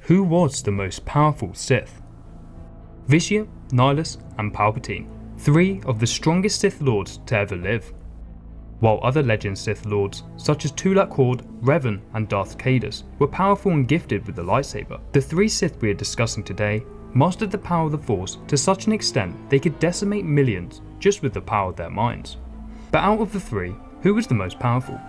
who was the most powerful Sith? Vitiate, Nihilus and Palpatine, 3 of the strongest Sith Lords to ever live. While other legend Sith Lords such as Tulak Horde, Revan and Darth Caedus were powerful and gifted with the lightsaber, the 3 Sith we are discussing today mastered the power of the Force to such an extent they could decimate millions just with the power of their minds. But out of the 3, who was the most powerful?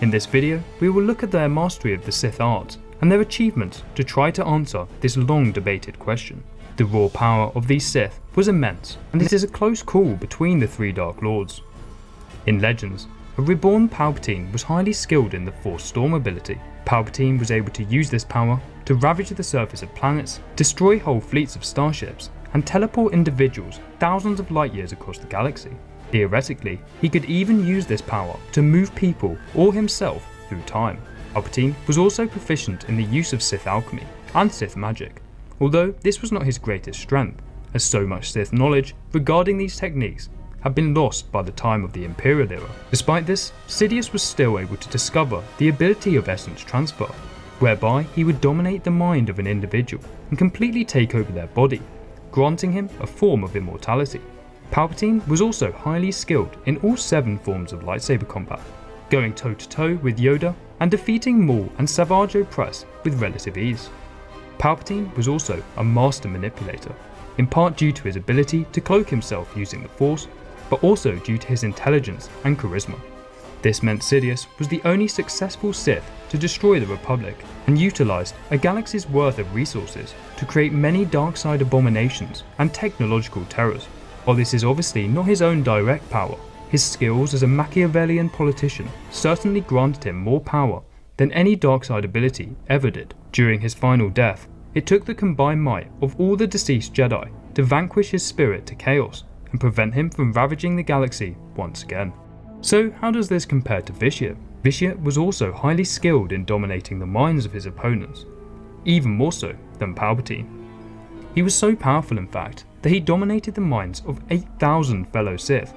In this video, we will look at their mastery of the Sith art and their achievements to try to answer this long debated question. The raw power of these Sith was immense, and it is a close call between the 3 Dark Lords. In Legends, a reborn Palpatine was highly skilled in the Force Storm ability. Palpatine was able to use this power to ravage the surface of planets, destroy whole fleets of starships, and teleport individuals thousands of light years across the galaxy. Theoretically, he could even use this power to move people or himself through time. Palpatine was also proficient in the use of Sith alchemy and Sith magic, although this was not his greatest strength, as so much Sith knowledge regarding these techniques had been lost by the time of the imperial era. Despite this, Sidious was still able to discover the ability of essence transfer, whereby he would dominate the mind of an individual and completely take over their body, granting him a form of immortality. Palpatine was also highly skilled in all 7 forms of lightsaber combat, going toe to toe with Yoda and defeating Maul and Savage Opress with relative ease. Palpatine was also a master manipulator, in part due to his ability to cloak himself using the Force, but also due to his intelligence and charisma. This meant Sidious was the only successful Sith to destroy the Republic and utilised a galaxy's worth of resources to create many dark side abominations and technological terrors. While this is obviously not his own direct power, his skills as a Machiavellian politician certainly granted him more power than any dark side ability ever did. During his final death, it took the combined might of all the deceased Jedi to vanquish his spirit to chaos and prevent him from ravaging the galaxy once again. So how does this compare to Vitiate? Vitiate was also highly skilled in dominating the minds of his opponents, even more so than Palpatine. He was so powerful in fact that he dominated the minds of 8,000 fellow Sith,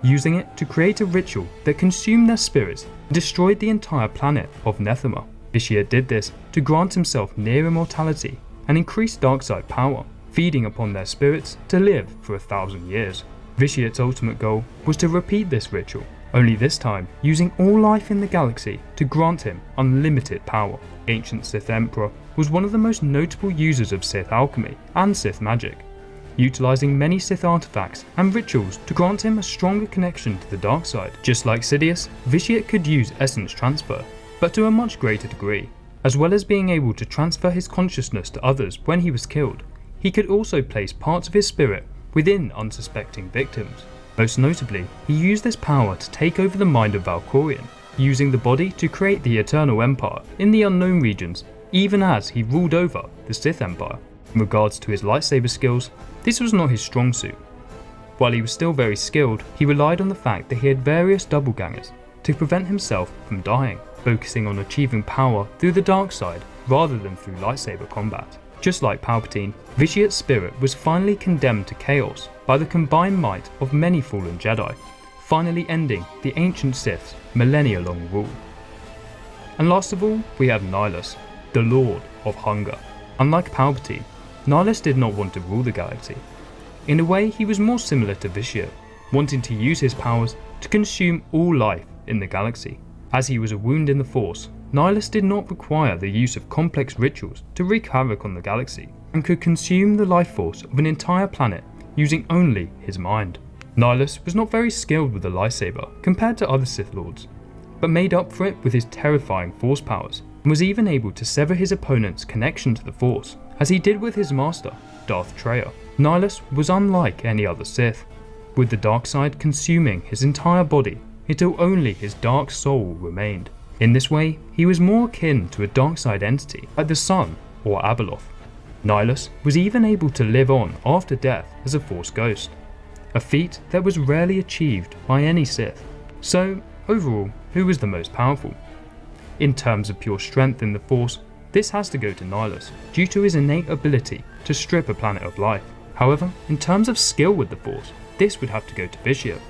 using it to create a ritual that consumed their spirits and destroyed the entire planet of Nethema. Vitiate did this to grant himself near immortality and increased darkside power, feeding upon their spirits to live for 1,000 years. Vitiate's ultimate goal was to repeat this ritual, only this time using all life in the galaxy to grant him unlimited power. The ancient Sith Emperor was one of the most notable users of Sith alchemy and Sith magic, utilising many Sith artifacts and rituals to grant him a stronger connection to the dark side. Just like Sidious, Vitiate could use essence transfer, but to a much greater degree. As well as being able to transfer his consciousness to others when he was killed, he could also place parts of his spirit within unsuspecting victims. Most notably, he used this power to take over the mind of Valkorion, using the body to create the Eternal Empire in the unknown regions, even as he ruled over the Sith Empire. In regards to his lightsaber skills, this was not his strong suit. While he was still very skilled, he relied on the fact that he had various doppelgangers to prevent himself from dying, focusing on achieving power through the dark side rather than through lightsaber combat. Just like Palpatine, Vitiate's spirit was finally condemned to chaos by the combined might of many fallen Jedi, finally ending the ancient Sith's millennia-long rule. And last of all, we have Nihilus, the Lord of Hunger. Unlike Palpatine, Nihilus did not want to rule the galaxy. In a way, he was more similar to Vitiate, wanting to use his powers to consume all life in the galaxy. As he was a wound in the Force, Nihilus did not require the use of complex rituals to wreak havoc on the galaxy, and could consume the life force of an entire planet using only his mind. Nihilus was not very skilled with the lightsaber compared to other Sith Lords, but made up for it with his terrifying Force powers, and was even able to sever his opponent's connection to the Force, as he did with his master, Darth Caedus. Nihilus was unlike any other Sith, with the dark side consuming his entire body until only his dark soul remained. In this way, he was more akin to a dark side entity like the Sun or Abeloth. Nihilus was even able to live on after death as a Force ghost, a feat that was rarely achieved by any Sith. So overall, who was the most powerful? In terms of pure strength in the Force, this has to go to Nihilus due to his innate ability to strip a planet of life. However, in terms of skill with the Force, this would have to go to Vitiate.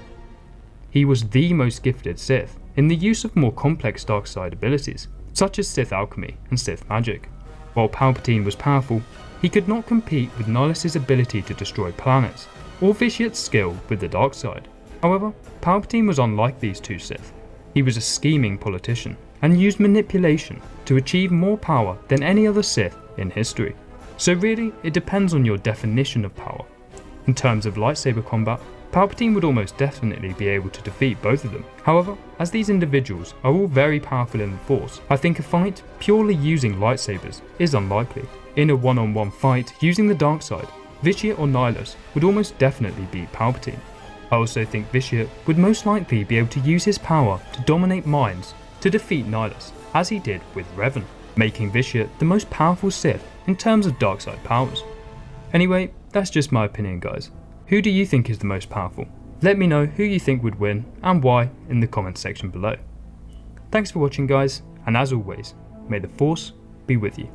He was the most gifted Sith in the use of more complex dark side abilities, such as Sith alchemy and Sith magic. While Palpatine was powerful, he could not compete with Nihilus' ability to destroy planets, or Vitiate's skill with the dark side. However, Palpatine was unlike these two Sith. He was a scheming politician, and used manipulation to achieve more power than any other Sith in history. So really, it depends on your definition of power. In terms of lightsaber combat, Palpatine would almost definitely be able to defeat both of them. However, as these individuals are all very powerful in the Force, I think a fight purely using lightsabers is unlikely. In a one-on-one fight using the dark side, Vitiate or Nihilus would almost definitely beat Palpatine. I also think Vitiate would most likely be able to use his power to dominate minds to defeat Nihilus, as he did with Revan, making Vitiate the most powerful Sith in terms of dark side powers. Anyway, that's just my opinion, guys. Who do you think is the most powerful? Let me know who you think would win and why in the comments section below. Thanks for watching, guys, and as always, may the Force be with you.